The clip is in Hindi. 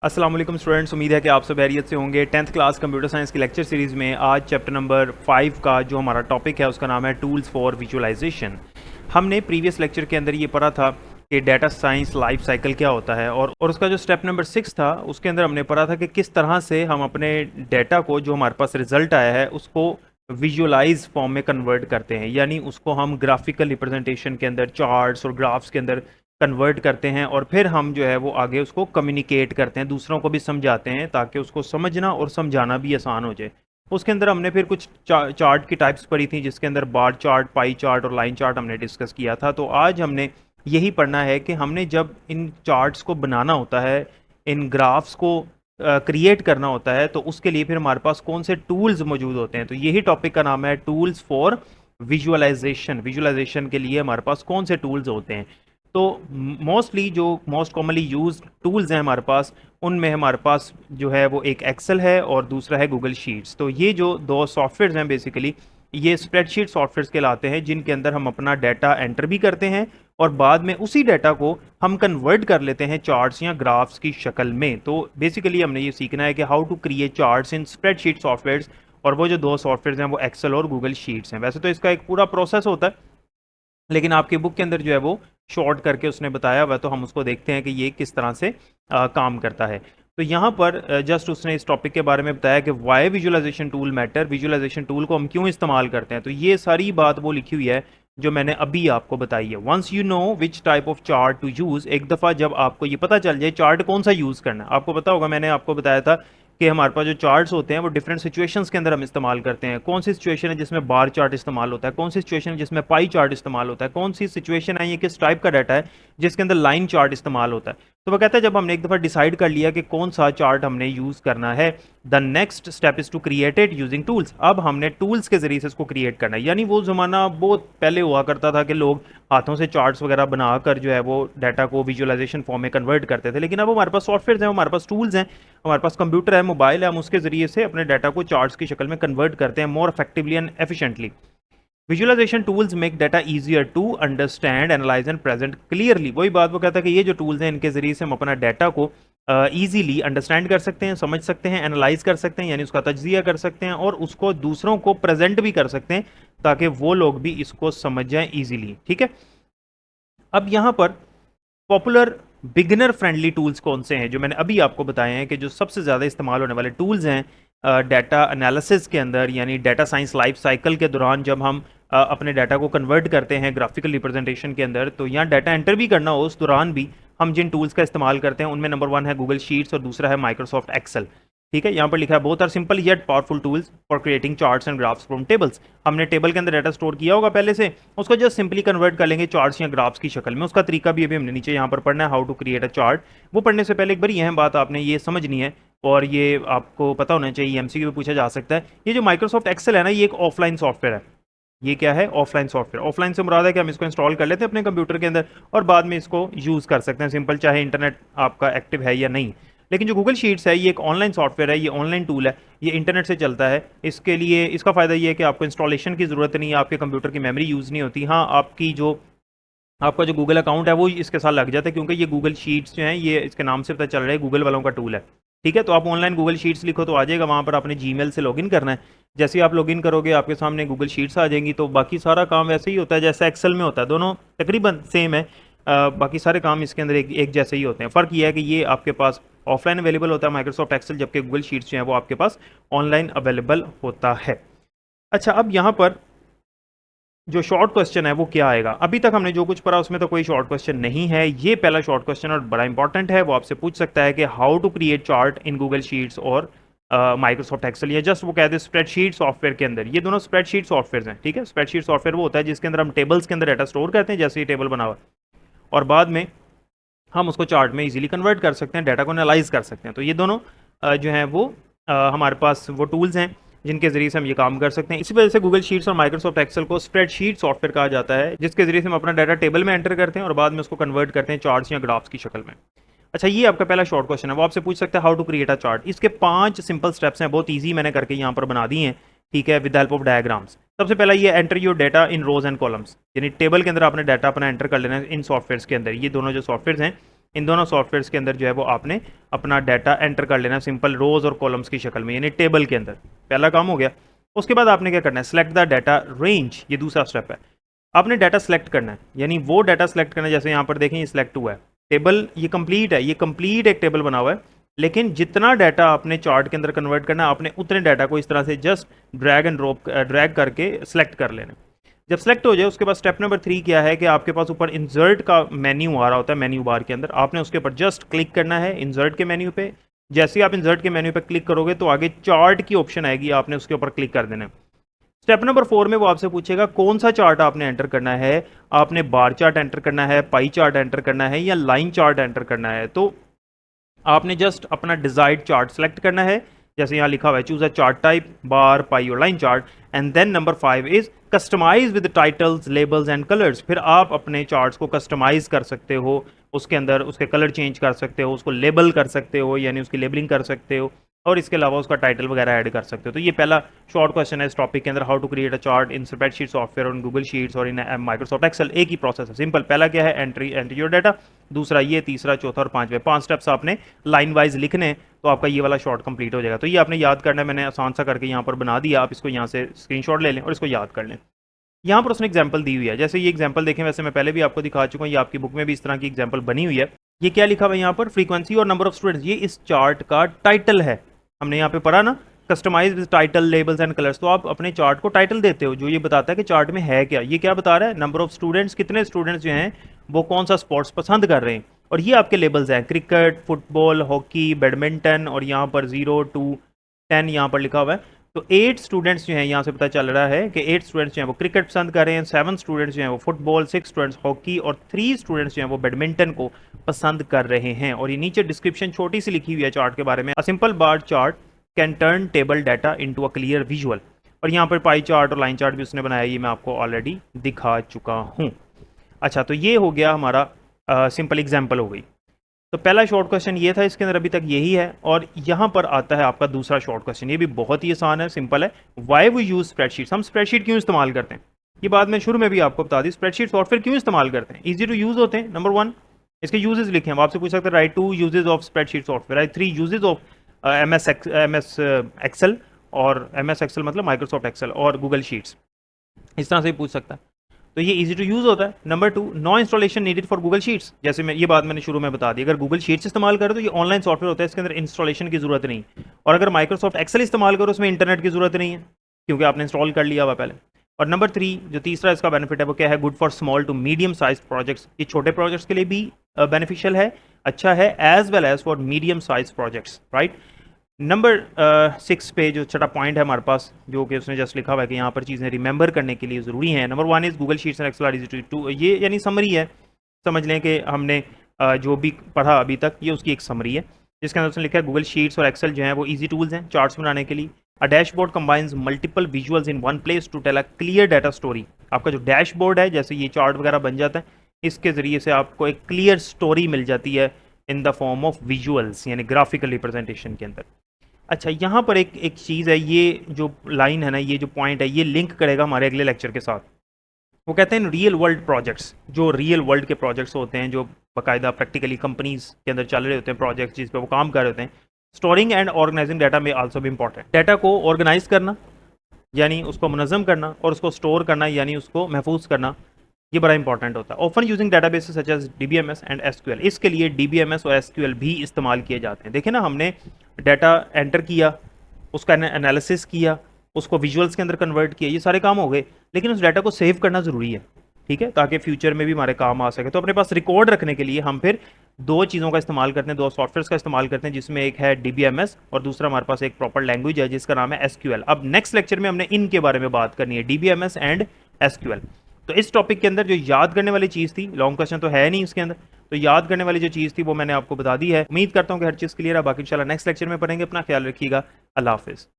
अस्सलाम वालेकुम स्टूडेंट्स, उम्मीद है कि आप सब खैरियत से होंगे। 10th क्लास कंप्यूटर साइंस की लेक्चर सीरीज़ में आज चैप्टर नंबर 5 का जो हमारा टॉपिक है उसका नाम है टूल्स फॉर विजुअलाइजेशन। हमने प्रीवियस लेक्चर के अंदर ये पढ़ा था कि डाटा साइंस लाइफ साइकिल क्या होता है और उसका जो स्टेप नंबर 6 था उसके अंदर हमने पढ़ा था कि किस तरह से हम अपने डाटा को जो हमारे पास रिजल्ट आया है उसको विजुअलाइज फॉर्म में कन्वर्ट करते हैं, यानी उसको हम ग्राफिकल रिप्रेजेंटेशन के अंदर चार्ट्स और ग्राफ्स के अंदर कन्वर्ट करते हैं और फिर हम जो है वो आगे उसको कम्युनिकेट करते हैं, दूसरों को भी समझाते हैं ताकि उसको समझना और समझाना भी आसान हो जाए। उसके अंदर हमने फिर कुछ चार्ट की टाइप्स पढ़ी थी, जिसके अंदर बार चार्ट, पाई चार्ट और लाइन चार्ट हमने डिस्कस किया था। तो आज हमने यही पढ़ना है कि हमने जब इन चार्ट्स को बनाना होता है, इन ग्राफ्स को क्रिएट करना होता है, तो उसके लिए फिर हमारे पास कौन से टूल्स मौजूद होते हैं। तो यही टॉपिक का नाम है टूल्स फॉर विजुअलाइजेशन। विजुअलाइजेशन के लिए हमारे पास कौन से टूल्स होते हैं। तो मोस्टली जो मोस्ट कॉमनली यूज टूल्स हैं हमारे पास, उनमें हमारे पास जो है वो एक एक्सेल है और दूसरा है गूगल शीट्स। तो ये जो दो सॉफ्टवेयर्स हैं बेसिकली ये स्प्रेडशीट सॉफ्टवेयर्स कहलाते हैं, जिनके अंदर हम अपना डाटा एंटर भी करते हैं और बाद में उसी डाटा को हम कन्वर्ट कर लेते हैं चार्ट्स या ग्राफ्स की शक्ल में। तो बेसिकली हमने ये सीखना है कि how to create charts in spreadsheet softwares, और वो जो दो सॉफ्टवेयर्स हैं वो एक्सेल और गूगल शीट्स हैं। वैसे तो इसका एक पूरा प्रोसेस होता है, लेकिन आपकी बुक के अंदर जो है वो शॉर्ट करके उसने बताया हुआ, तो हम उसको देखते हैं कि ये किस तरह से काम करता है। तो यहाँ पर जस्ट उसने इस टॉपिक के बारे में बताया कि why visualization tool matter, visualization tool को हम क्यों इस्तेमाल करते हैं। तो ये सारी बात वो लिखी हुई है जो मैंने अभी आपको बताई है। Once you know which type of chart to use, एक दफ़ा जब आपको ये पता चल जाए चार्ट कौन सा यूज़ करना है। आपको पता होगा, मैंने आपको बताया था कि हमारे पास जो चार्ट्स होते हैं वो डिफरेंट सिचुएशंस के अंदर हम इस्तेमाल करते हैं। कौन सी सिचुएशन है जिसमें बार चार्ट इस्तेमाल होता है, कौन सी सिचुएशन है जिसमें पाई चार्ट इस्तेमाल होता है, कौन सी सिचुएशन है, ये किस टाइप का डाटा है जिसके अंदर लाइन चार्ट इस्तेमाल होता है। तो वो कहता है जब हमने एक दफ़ा डिसाइड कर लिया कि कौन सा चार्ट हमने यूज़ करना है, the next step is to create it using tools. अब हमने टूल्स के ज़रिए से इसको क्रिएट करना है। यानी वो ज़माना बहुत पहले हुआ करता था कि लोग हाथों से चार्ट्स वगैरह बनाकर जो है वो डाटा को विजुअलाइजेशन फॉर्म में कन्वर्ट करते थे, लेकिन अब हमारे पास सॉफ्टवेयर हैं, हमारे पास टूल्स हैं, हमारे पास कंप्यूटर है, मोबाइल है, हम उसके ज़रिए से अपने डाटा को चार्ट्स की शक्ल में कन्वर्ट करते हैं more effectively and efficiently. Visualization tools make data easier to understand, analyze and present clearly. वही बात वो कहता है कि ये जो टूल्स हैं इनके ज़रिए से हम अपना डाटा को ईजीली अंडरस्टैंड कर सकते हैं, समझ सकते हैं, एनालाइज कर सकते हैं, यानी उसका तज्जिया कर सकते हैं और उसको दूसरों को प्रेजेंट भी कर सकते हैं ताकि वो लोग भी इसको समझ जाएं ईजिली। ठीक है, अब यहाँ पर पॉपुलर बिगिनर फ्रेंडली टूल्स कौन से हैं जो मैंने अभी आपको बताए हैं कि जो सबसे ज़्यादा इस्तेमाल होने वाले टूल्स हैं डाटा एनालिसिस के अंदर, यानी डाटा साइंस लाइफ साइकिल के दौरान जब हम अपने डाटा को कन्वर्ट करते हैं ग्राफिकल रिप्रेजेंटेशन के अंदर, तो यहाँ डाटा एंटर भी करना हो उस दौरान भी हम जिन टूल्स का इस्तेमाल करते हैं उनमें नंबर 1 है गूगल शीट्स और दूसरा है माइक्रोसॉफ्ट एक्सेल। ठीक है, यहाँ पर लिखा है both are simple yet powerful tools for creating charts and graphs from tables. हमने टेबल के अंदर डाटा स्टोर किया होगा पहले से, उसको जस्ट सिंपली कन्वर्ट कर लेंगे चार्ट्स या ग्राफ्स की शक्ल में। उसका तरीका भी अभी हमने नीचे यहाँ पर पढ़ना है, how to create a chart. वो पढ़ने से पहले एक बार यह बात आपने ये समझनी है और ये आपको पता होना चाहिए, एमसीक्यू में पूछा जा सकता है। ये जो माइक्रोसॉफ्ट एक्सेल है ना, ये एक ऑफलाइन सॉफ्टवेयर है। ये क्या है? Offline software. ऑफलाइन से मुराद है कि हम इसको इंस्टॉल कर लेते हैं अपने कंप्यूटर के अंदर और बाद में इसको यूज़ कर सकते हैं सिंपल, चाहे इंटरनेट आपका एक्टिव है या नहीं। लेकिन जो गूगल शीट्स है ये एक ऑनलाइन सॉफ्टवेयर है, ये ऑनलाइन टूल है, ये इंटरनेट से चलता है। इसके लिए इसका फ़ायदा ये है कि आपको इंस्टॉलेशन की ज़रूरत नहीं है, आपके कंप्यूटर की मेमोरी यूज़ नहीं होती। हाँ, आपका जो गूगल अकाउंट है वो इसके साथ लग जाता है, क्योंकि ये गूगल शीट्स जो हैं ये इसके नाम से पता चल रहा है गूगल वालों का टूल है। ठीक है, तो आप ऑनलाइन गूगल शीट्स लिखो तो आ जाएगा, वहाँ पर आपने जीमेल से लॉगिन करना है। जैसे ही आप लॉगिन करोगे आपके सामने गूगल शीट्स आ जाएंगी। तो बाकी सारा काम वैसे ही होता है जैसे एक्सेल में होता है, दोनों तकरीबन सेम है। बाकी सारे काम इसके अंदर एक जैसे ही होते हैं। फ़र्क ये है कि ये आपके पास ऑफलाइन अवेलेबल होता है माइक्रोसॉफ्ट एक्सेल, जबकि गूगल शीट्स जो है वो आपके पास ऑनलाइन अवेलेबल होता है। अच्छा, अब यहाँ पर जो शॉर्ट क्वेश्चन है वो क्या आएगा। अभी तक हमने जो कुछ पढ़ा उसमें तो कोई शॉर्ट क्वेश्चन नहीं है, ये पहला शॉर्ट क्वेश्चन और बड़ा इंपॉर्टेंट है। वो आपसे पूछ सकता है कि how to create chart in Google sheets और माइक्रोसॉफ्ट एक्सेल, या जस्ट वो कहते हैं स्प्रेडशीट सॉफ्टवेयर के अंदर। ये दोनों स्प्रेडशीट सॉफ्टवेयर हैं। ठीक है, स्प्रेडशीट सॉफ्टवेयर वो होता है जिसके अंदर हम टेबल्स के अंदर डाटा स्टोर करते हैं, जैसे ही टेबल बना हुआ, और बाद में हम उसको चार्ट में इजीली कन्वर्ट कर सकते हैं, डाटा को एनालाइज कर सकते हैं। तो ये दोनों जो हैं वो हमारे पास वो टूल्स हैं जिनके ज़रिए से हम ये काम कर सकते हैं। इसी वजह से गूगल शीट्स और माइक्रोसॉफ्ट एक्सेल को स्प्रेडशीट सॉफ्टवेयर कहा जाता है, जिसके ज़रिए से हम अपना डाटा टेबल में एंटर करते हैं और बाद में उसको कन्वर्ट करते हैं चार्ट्स या ग्राफ्स की शक्ल में। अच्छा, ये आपका पहला शॉर्ट क्वेश्चन है। वो आपसे पूछ सकता है how to create a chart. इसके 5 सिंपल स्टेप्स हैं, बहुत ईजी मैंने करके यहाँ पर बना दिए हैं। ठीक है, विद हेल्प ऑफ डायग्राम्स। सबसे पहला ये enter your data in rows and columns, यानी टेबल के अंदर आपने डाटा अपना एंटर कर लेना है इन सॉफ्टवेयर के अंदर। ये दोनों जो सॉफ्टवेयर हैं इन दोनों सॉफ्टवेयर्स के अंदर जो है वो आपने अपना डाटा एंटर कर लेना सिंपल रोज और कॉलम्स की शक्ल में, यानी टेबल के अंदर। पहला काम हो गया। उसके बाद आपने क्या करना है, सेलेक्ट द डाटा रेंज, ये दूसरा स्टेप है। आपने डाटा सेलेक्ट करना है, यानी वो डाटा सेलेक्ट करना है, जैसे यहाँ पर देखें ये सिलेक्ट हुआ है टेबल, ये कंप्लीट है, ये कंप्लीट एक टेबल बना हुआ है। लेकिन जितना डाटा आपने चार्ट के अंदर कन्वर्ट करना है, आपने उतने डाटा को इस तरह से जस्ट ड्रैग करके सेलेक्ट कर लेना। जब सेलेक्ट हो जाए उसके बाद स्टेप नंबर 3 क्या है कि आपके पास ऊपर इंसर्ट का मेन्यू आ रहा होता है, मेन्यू बार के अंदर आपने उसके ऊपर जस्ट क्लिक करना है इंसर्ट के मेन्यू पे। जैसे ही आप इंसर्ट के मेन्यू पे क्लिक करोगे तो आगे चार्ट की ऑप्शन आएगी, आपने उसके ऊपर क्लिक कर देना है। स्टेप नंबर 4 में वो आपसे पूछेगा कौन सा चार्ट आपने एंटर करना है, आपने बार चार्ट एंटर करना है, पाई चार्ट एंटर करना है या लाइन चार्ट एंटर करना है। तो आपने जस्ट अपना डिजायर्ड चार्ट सेलेक्ट करना है, जैसे यहाँ लिखा हुआ है choose a chart type, bar, pie और line chart. And then number 5 is customize with titles, labels and colours. फिर आप अपने चार्ट्स को कस्टमाइज कर सकते हो, उसके अंदर उसके कलर चेंज कर सकते हो, उसको लेबल कर सकते हो यानी उसकी लेबलिंग कर सकते हो, और इसके अलावा उसका टाइटल वगैरह ऐड कर सकते हो। तो ये पहला शॉर्ट क्वेश्चन है इस टॉपिक के अंदर, how to create a chart in spreadsheet software और गूगल शीट्स और इन माइक्रोसॉफ्ट एक्सेल। एक ही प्रोसेस है, सिंपल। पहला क्या है, एंट्री योर डाटा, दूसरा ये, तीसरा, चौथा और पांचवें 5 स्टेप्स आपने लाइन वाइज लिखने, तो आपका ये वाला शॉर्ट कंप्लीट हो जाएगा। तो ये आपने याद करना है, मैंने आसान सा करके यहाँ पर बना दिया, आप इसको यहाँ से स्क्रीनशॉट ले लें और इसको याद कर लें। यहाँ पर उसने एग्जाम्पल दी हुई है, जैसे ये एग्जाम्पल देखें, वैसे मैं पहले भी आपको दिखा चुका हूँ, ये आपकी बुक में भी इस तरह की एग्जाम्पल बनी हुई है। ये क्या लिखा हुआ है यहाँ पर, फ्रीक्वेंसी और नंबर ऑफ स्टूडेंट्स, ये इस चार्ट का टाइटल है। हमने यहाँ पे पढ़ा ना, customize with title, labels and colours. तो आप अपने चार्ट को टाइटल देते हो जो ये बताता है कि चार्ट में है क्या। ये क्या बता रहा है, नंबर ऑफ स्टूडेंट्स, कितने स्टूडेंट्स जो हैं वो कौन सा स्पोर्ट्स पसंद कर रहे हैं। और ये आपके लेबल्स हैं, क्रिकेट, फुटबॉल, हॉकी, बैडमिंटन, और यहाँ पर 0 to 10 यहाँ पर लिखा हुआ है। तो 8 स्टूडेंट्स जो हैं, यहाँ से पता चल रहा है कि 8 स्टूडेंट्स जो हैं वो क्रिकेट पसंद कर रहे हैं, 7 स्टूडेंट्स जो हैं वो फुटबॉल, 6 स्टूडेंट्स हॉकी और 3 स्टूडेंट्स जो हैं वो बैडमिंटन को पसंद कर रहे हैं। और ये नीचे डिस्क्रिप्शन छोटी सी लिखी हुई है चार्ट के बारे में, a simple bar chart can turn table data into a clear visual. और यहाँ पर पाई चार्ट और लाइन चार्ट भी उसने बनाया, ये मैं आपको ऑलरेडी दिखा चुका हूँ। अच्छा, तो ये हो गया हमारा सिंपल एग्जाम्पल हो गई। तो पहला शॉर्ट क्वेश्चन ये था, इसके अंदर अभी तक यही है। और यहाँ पर आता है आपका दूसरा शॉर्ट क्वेश्चन, ये भी बहुत ही आसान है, सिंपल है। वाई वी यूज स्प्रेडशीट, हम स्प्रेडशीट क्यों इस्तेमाल करते हैं, ये बात मैं शुरू में भी आपको बता दी। स्प्रेडशीट सॉफ्टवेयर क्यों इस्तेमाल करते हैं, इजी टू यूज होते हैं, नंबर 1। इसके यूजेस लिखे हैं, आपसे पूछ सकते हैं write 2 uses of spreadsheet software, write 3 uses of MS Excel, और MS एक्सेल मतलब माइक्रोसॉफ्ट एक्सेल और गूगल शीट्स, इस तरह से ही पूछ सकता है। तो ये इजी टू यूज़ होता है। Number 2, no installation needed for Google sheets, जैसे मैं ये बात मैंने शुरू में बता दी। अगर गूगल शीट्स इस्तेमाल करो तो ये ऑनलाइन सॉफ्टवेयर होता है, इसके अंदर इंस्टॉलेशन की जरूरत नहीं। और अगर माइक्रोसॉफ्ट एक्सेल इस्तेमाल करो उसमें इंटरनेट की जरूरत नहीं है, क्योंकि आपने इंस्टॉल कर लिया हुआ पहले। और नंबर 3, जो तीसरा इसका बेनिफिट है वो क्या है, good for small to medium size projects, ये छोटे प्रोजेक्ट्स के लिए भी बेनिफिशियल है, अच्छा है, as well as for medium size projects, right. Number 6 पे जो छठा पॉइंट है हमारे पास, जो कि उसने जस्ट लिखा हुआ है कि यहाँ पर चीज़ें रिमेंबर करने के लिए ज़रूरी हैं। Number 1 is Google sheets and Excel are easy to, ये यानी समरी है, समझ लें कि हमने जो भी पढ़ा अभी तक ये उसकी एक समरी है, जिसके अंदर उसने लिखा है गूगल शीट्स और एक्सेल जो है वो ईजी टूल्स हैं चार्ट्स बनाने के लिए। A dashboard combines multiple visuals in one place to tell a clear data story. आपका जो डैशबोर्ड है, जैसे ये चार्ट वगैरह बन जाता है, इसके ज़रिए से आपको एक क्लियर स्टोरी मिल जाती है in the form of visuals, यानी ग्राफिकल रिप्रेजेंटेशन के अंदर। अच्छा, यहाँ पर एक चीज़ है, ये जो लाइन है ना, ये जो पॉइंट है, ये लिंक करेगा हमारे अगले लेक्चर के साथ। वो कहते हैं रियल वर्ल्ड प्रोजेक्ट्स, जो रियल वर्ल्ड के प्रोजेक्ट्स होते हैं, जो बाकायदा प्रैक्टिकली कंपनीज के अंदर चल रहे होते हैं प्रोजेक्ट्स, जिस पे वो काम कर रहे होते हैं। स्टोरिंग एंड ऑर्गेनाइजिंग डाटा में आल्सो भी इंपॉर्टेंट, डाटा को ऑर्गेनाइज करना यानी उसको मुनज़्ज़म करना, और उसको स्टोर करना यानी उसको महफूज करना, ये बड़ा इंपॉर्टेंट होता है। Open using databases such as DBMS and SQL, इसके लिए DBMS और SQL भी इस्तेमाल किए जाते हैं। देखें ना, हमने डाटा एंटर किया, उसका एनालिसिस किया, उसको विजुअल्स के अंदर कन्वर्ट किया, ये सारे काम हो गए, लेकिन उस डाटा को सेव करना ज़रूरी है, ठीक है, ताकि फ्यूचर में भी हमारे काम आ सके। तो अपने पास रिकॉर्ड रखने के लिए हम फिर 2 चीज़ों का इस्तेमाल करते हैं, 2 सॉफ्टवेयर का इस्तेमाल करते हैं, जिसमें एक है DBMS और दूसरा हमारे पास एक प्रॉपर लैंग्वेज है जिसका नाम है SQL। अब नेक्स्ट लेक्चर में हमने इनके बारे में बात करनी है, DBMS एंड SQL। तो इस टॉपिक के अंदर जो याद करने वाली चीज़ थी, लॉन्ग क्वेश्चन तो है नहीं इसके अंदर, तो याद करने वाली जो चीज़ थी वो मैंने आपको बता दी है। उम्मीद करता हूँ कि हर चीज़ क्लियर है। बाकी इंशाल्लाह नेक्स्ट लेक्चर में पढ़ेंगे। अपना ख्याल रखिएगा। अल्लाह हाफिज़।